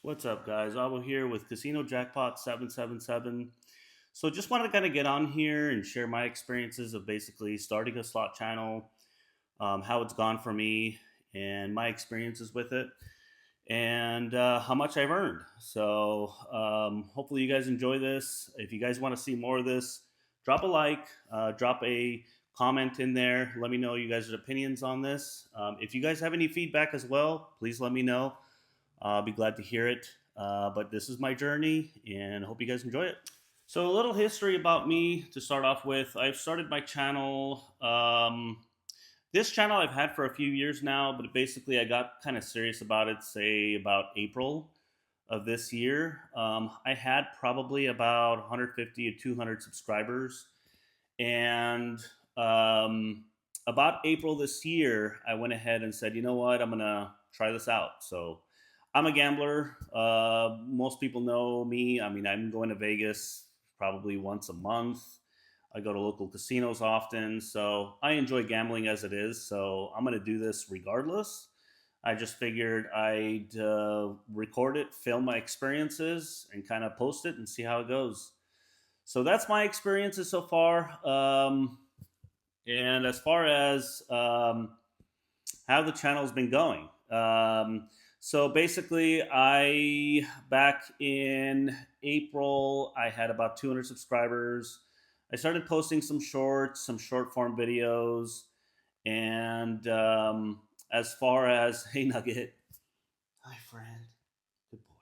What's up, guys? Abo here with Casino Jackpot 777. So, just wanted to kind of get on here and share my experiences of basically starting a slot channel, how it's gone for me, and my experiences with it, and how much I've earned. So, hopefully, you guys enjoy this. If you guys want to see more of this, drop a like, drop a comment in there. Let me know you guys' opinions on this. If you guys have any feedback as well, please let me know. I'll be glad to hear it. But this is my journey, and I hope you guys enjoy it. So, a little history about me to start off with. I've started my channel. This channel I've had for a few years now, but basically I got kind of serious about it, say about April of this year. I had probably about 150 to 200 subscribers, and about April this year, I went ahead and said, you know what, I'm gonna try this out. So I'm a gambler. Most people know me. I mean, I'm going to Vegas probably once a month. I go to local casinos often. So I enjoy gambling as it is. So I'm going to do this regardless. I just figured I'd record it, film my experiences, and kind of post it and see how it goes. So that's my experiences so far. And as far as how the channel's been going. So basically, I back in April, I had about 200 subscribers. I started posting some shorts, some short form videos, and as far as hey Nugget, hi friend, good boy.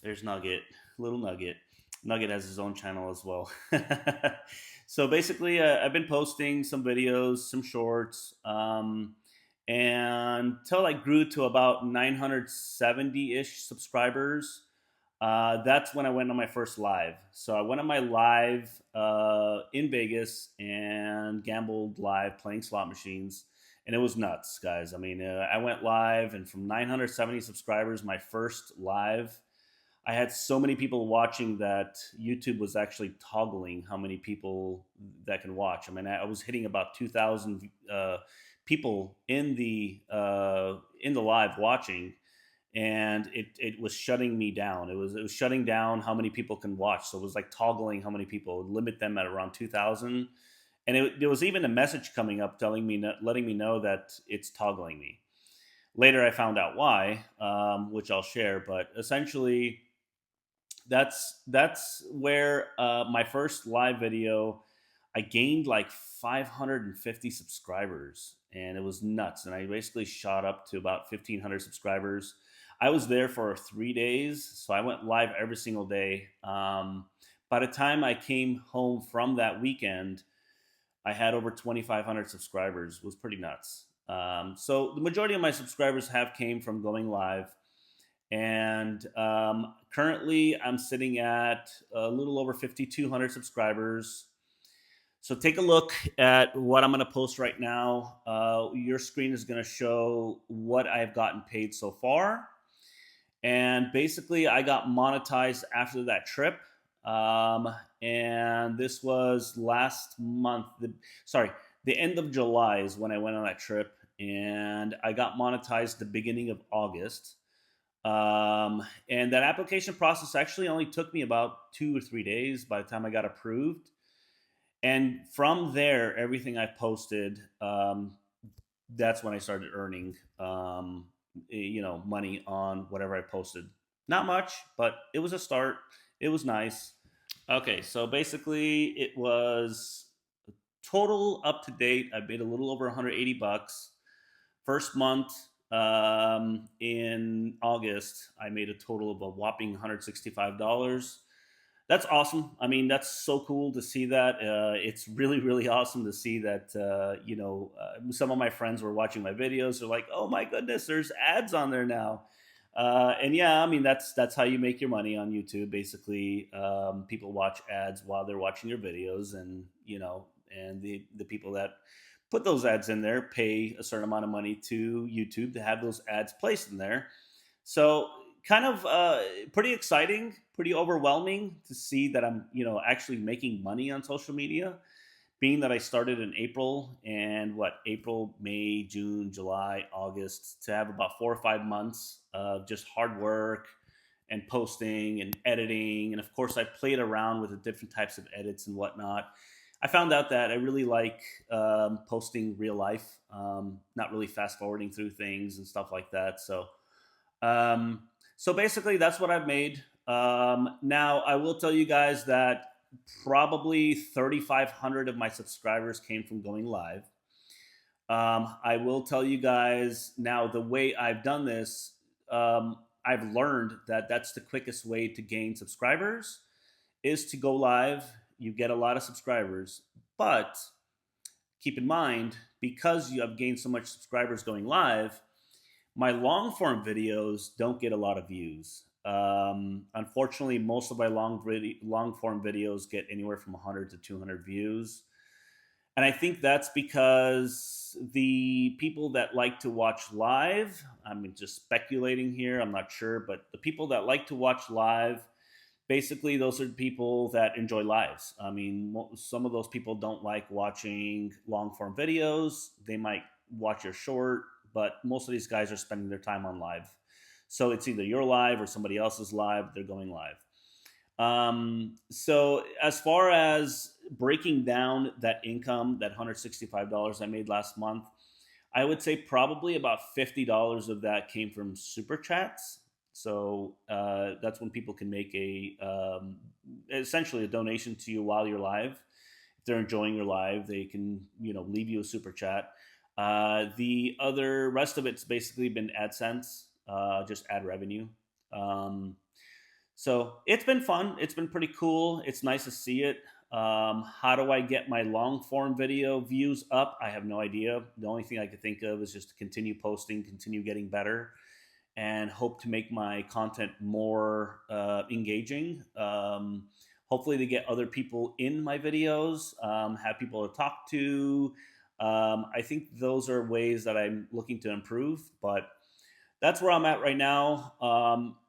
There's Nugget, little Nugget. Nugget has his own channel as well. So basically, I've been posting some videos, some shorts. And until I grew to about 970-ish subscribers, that's when I went on my first live. So I went on my live in Vegas and gambled live playing slot machines, and it was nuts, guys. I mean, I went live, and from 970 subscribers, my first live, I had so many people watching that YouTube was actually toggling how many people that can watch. I mean, I was hitting about 2,000 people in the live watching, and it was shutting me down. It was shutting down how many people can watch. So it was like toggling how many people, would limit them at around 2,000. And there was even a message coming up telling me, letting me know that it's toggling me. Later, I found out why, which I'll share. But essentially, that's where my first live video, I gained like 550 subscribers, and it was nuts. And I basically shot up to about 1,500 subscribers. I was there for 3 days, so I went live every single day. By the time I came home from that weekend, I had over 2,500 subscribers. It was pretty nuts. So the majority of my subscribers have came from going live, and currently I'm sitting at a little over 5,200 subscribers. So take a look at what I'm going to post right now. Your screen is going to show what I've gotten paid so far. And basically, I got monetized after that trip. And this was last month. The end of July is when I went on that trip. And I got monetized the beginning of August. And that application process actually only took me about 2 or 3 days by the time I got approved. And from there, everything I posted, that's when I started earning, money on whatever I posted. Not much, but it was a start. It was nice. Okay, so basically, it was total up to date. I made a little over 180 bucks. First month in August, I made a total of a whopping $165. That's awesome. I mean, that's so cool to see that. It's really, really awesome to see that. Some of my friends were watching my videos. They're like, "Oh my goodness, there's ads on there now." And yeah, I mean, that's how you make your money on YouTube. Basically, people watch ads while they're watching your videos, and and the people that put those ads in there pay a certain amount of money to YouTube to have those ads placed in there. So kind of pretty exciting, pretty overwhelming to see that I'm actually making money on social media. Being that I started in April, and April, May, June, July, August, to have about 4 or 5 months of just hard work and posting and editing. And of course, I played around with the different types of edits and whatnot. I found out that I really like posting real life, not really fast forwarding through things and stuff like that. Um, so basically, that's what I've made. Now, I will tell you guys that probably 3,500 of my subscribers came from going live. I will tell you guys now the way I've done this. I've learned that that's the quickest way to gain subscribers is to go live. You get a lot of subscribers, but keep in mind because you have gained so much subscribers going live, my long form videos don't get a lot of views. Unfortunately, most of my long form videos get anywhere from 100 to 200 views. And I think that's because the people that like to watch live, I'm just speculating here, I'm not sure, but the people that like to watch live, basically those are people that enjoy lives. I mean, some of those people don't like watching long form videos. They might watch your short, but most of these guys are spending their time on live. So it's either your live or somebody else's live, they're going live. So as far as breaking down that income, that $165 I made last month, I would say probably about $50 of that came from super chats. So that's when people can make essentially a donation to you while you're live. If they're enjoying your live, they can leave you a super chat. The other rest of it's basically been AdSense, just ad revenue. So it's been fun. It's been pretty cool. It's nice to see it. How do I get my long form video views up? I have no idea. The only thing I could think of is just to continue posting, continue getting better, and hope to make my content more engaging. Hopefully, to get other people in my videos, have people to talk to. I think those are ways that I'm looking to improve, but that's where I'm at right now.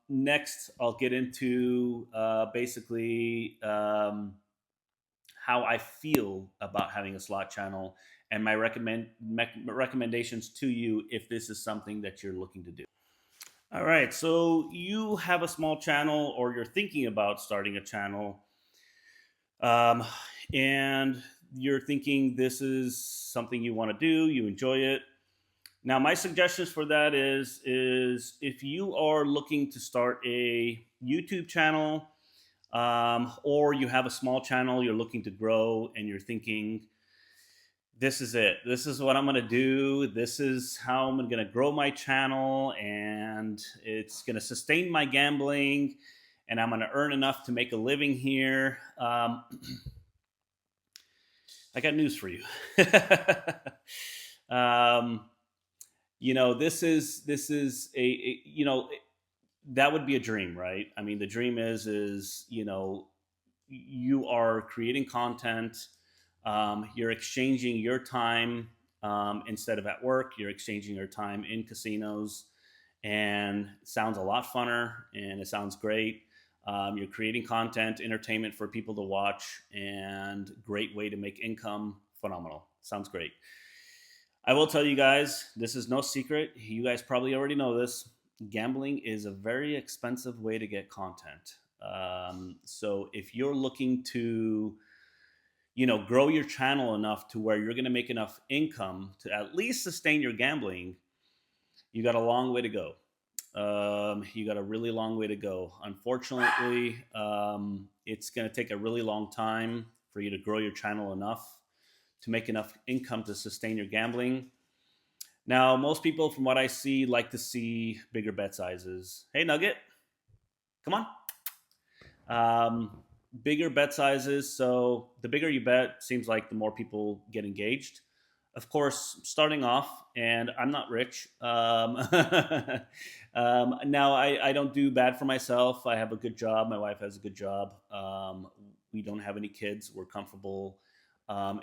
Next, I'll get into basically how I feel about having a slot channel and my recommendations to you if this is something that you're looking to do. All right, so you have a small channel or you're thinking about starting a channel, um, and you're thinking this is something you want to do, you enjoy it. Now, my suggestions for that is if you are looking to start a YouTube channel, or you have a small channel you're looking to grow, and you're thinking, this is it. This is what I'm going to do. This is how I'm going to grow my channel, and it's going to sustain my gambling, and I'm going to earn enough to make a living here. I got news for you. um, this is a that would be a dream, right? I mean, the dream is you are creating content, you're exchanging your time, instead of at work, you're exchanging your time in casinos, and it sounds a lot funner and it sounds great. You're creating content, entertainment for people to watch, and great way to make income. Phenomenal. Sounds great. I will tell you guys, this is no secret. You guys probably already know this. Gambling is a very expensive way to get content. So if you're looking to, grow your channel enough to where you're going to make enough income to at least sustain your gambling, you got a long way to go. You got a really long way to go. Unfortunately, it's going to take a really long time for you to grow your channel enough to make enough income to sustain your gambling. Now, most people, from what I see, like to see bigger bet sizes. Hey, Nugget, come on. Bigger bet sizes. So the bigger you bet, seems like the more people get engaged. Of course, starting off, and I'm not rich. Now, I don't do bad for myself. I have a good job. My wife has a good job. We don't have any kids. We're comfortable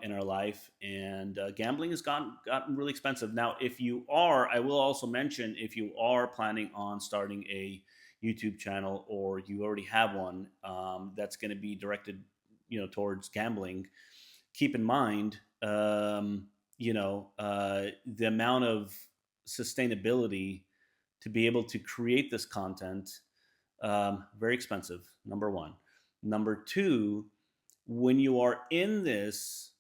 in our life, and gambling has gotten really expensive. Now, if you are, I will also mention, if you are planning on starting a YouTube channel, or you already have one that's going to be directed, towards gambling, keep in mind, the amount of sustainability to be able to create this content. Very expensive, number one. Number two, when you are in this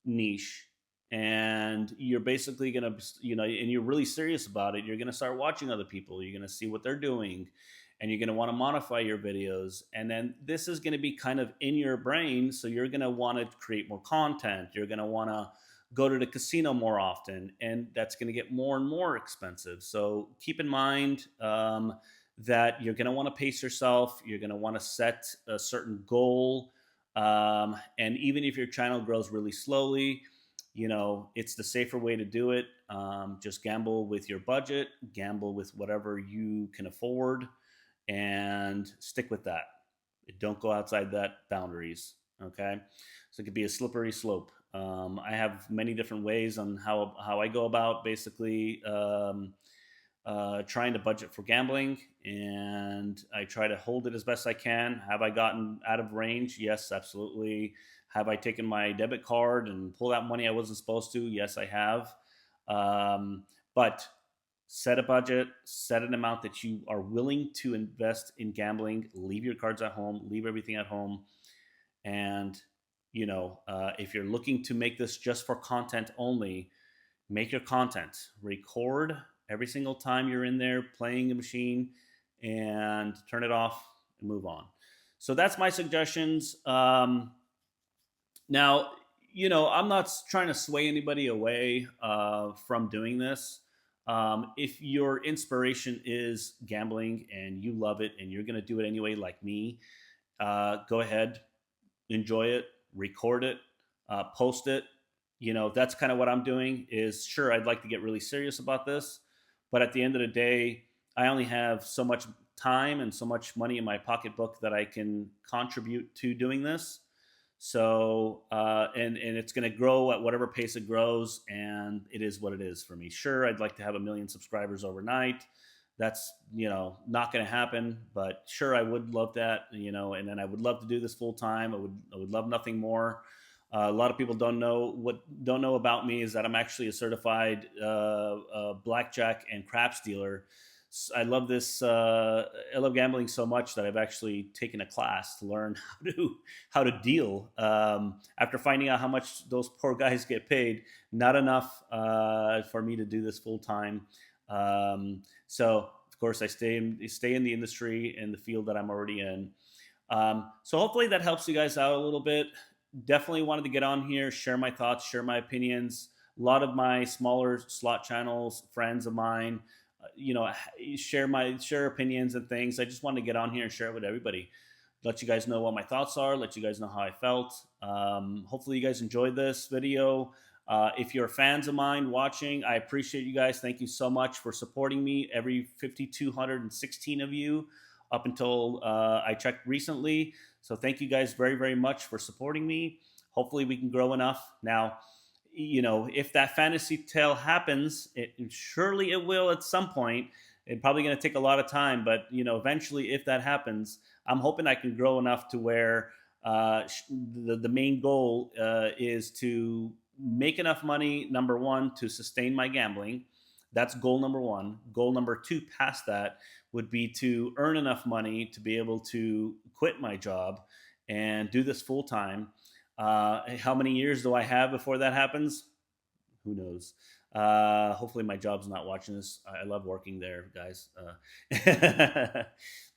niche and you're basically going to, and you're really serious about it, you're going to start watching other people, you're going to see what they're doing, and you're going to want to modify your videos, and then this is going to be kind of in your brain, so you're going to want to create more content, you're going to want to go to the casino more often, and that's going to get more and more expensive. So keep in mind, that you're going to want to pace yourself, you're going to want to set a certain goal, and even if your channel grows really slowly, it's the safer way to do it. Just gamble with your budget, gamble with whatever you can afford, and stick with that. Don't go outside that boundaries. Okay, so it could be a slippery slope. I have many different ways on how I go about basically trying to budget for gambling, and I try to hold it as best I can. Have I gotten out of range? Yes, absolutely. Have I taken my debit card and pulled out money I wasn't supposed to? Yes, I have. But set a budget, set an amount that you are willing to invest in gambling. Leave your cards at home, leave everything at home. And, if you're looking to make this just for content only, make your content, record every single time you're in there playing the machine, and turn it off and move on. So that's my suggestions. Now, I'm not trying to sway anybody away from doing this. If your inspiration is gambling and you love it and you're going to do it anyway, like me, go ahead, enjoy it, record it, post it. That's kind of what I'm doing. Is sure, I'd like to get really serious about this, but at the end of the day, I only have so much time and so much money in my pocketbook that I can contribute to doing this. So, and it's going to grow at whatever pace it grows, and it is what it is for me. Sure, I'd like to have 1 million subscribers overnight. That's not going to happen, but sure, I would love that. And then I would love to do this full time. I would love nothing more. A lot of people don't know about me is that I'm actually a certified blackjack and craps dealer. I love this. I love gambling so much that I've actually taken a class to learn how to deal. After finding out how much those poor guys get paid, not enough for me to do this full time. So of course, I stay in the industry in the field that I'm already in. So hopefully that helps you guys out a little bit. Definitely wanted to get on here, share my thoughts, share my opinions. A lot of my smaller slot channels, friends of mine, share opinions and things. I just wanted to get on here and share it with everybody. Let you guys know what my thoughts are. Let you guys know how I felt. Hopefully you guys enjoyed this video. If you're fans of mine watching, I appreciate you guys. Thank you so much for supporting me. Every 5,216 of you up until I checked recently. So thank you guys very, very much for supporting me. Hopefully we can grow enough. Now, if that fantasy tale happens, surely it will at some point. It's probably going to take a lot of time, but eventually, if that happens, I'm hoping I can grow enough to where the main goal is to make enough money, number one, to sustain my gambling. That's goal number one. Goal number two, past that, would be to earn enough money to be able to quit my job and do this full time. How many years do I have before that happens? Who knows? Hopefully my job's not watching this. I love working there, guys.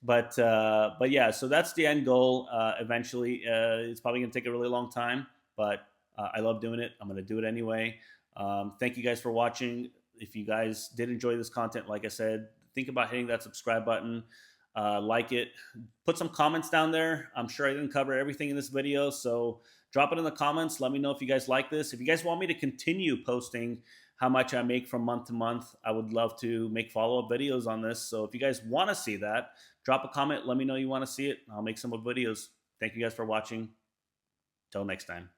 But yeah, so that's the end goal. Eventually, it's probably going to take a really long time, but I love doing it. I'm going to do it anyway. Thank you guys for watching. If you guys did enjoy this content, like I said, think about hitting that subscribe button. Like it. Put some comments down there. I'm sure I didn't cover everything in this video, so drop it in the comments. Let me know if you guys like this. If you guys want me to continue posting how much I make from month to month, I would love to make follow-up videos on this. So if you guys want to see that, drop a comment. Let me know you want to see it. I'll make some more videos. Thank you guys for watching. Till next time.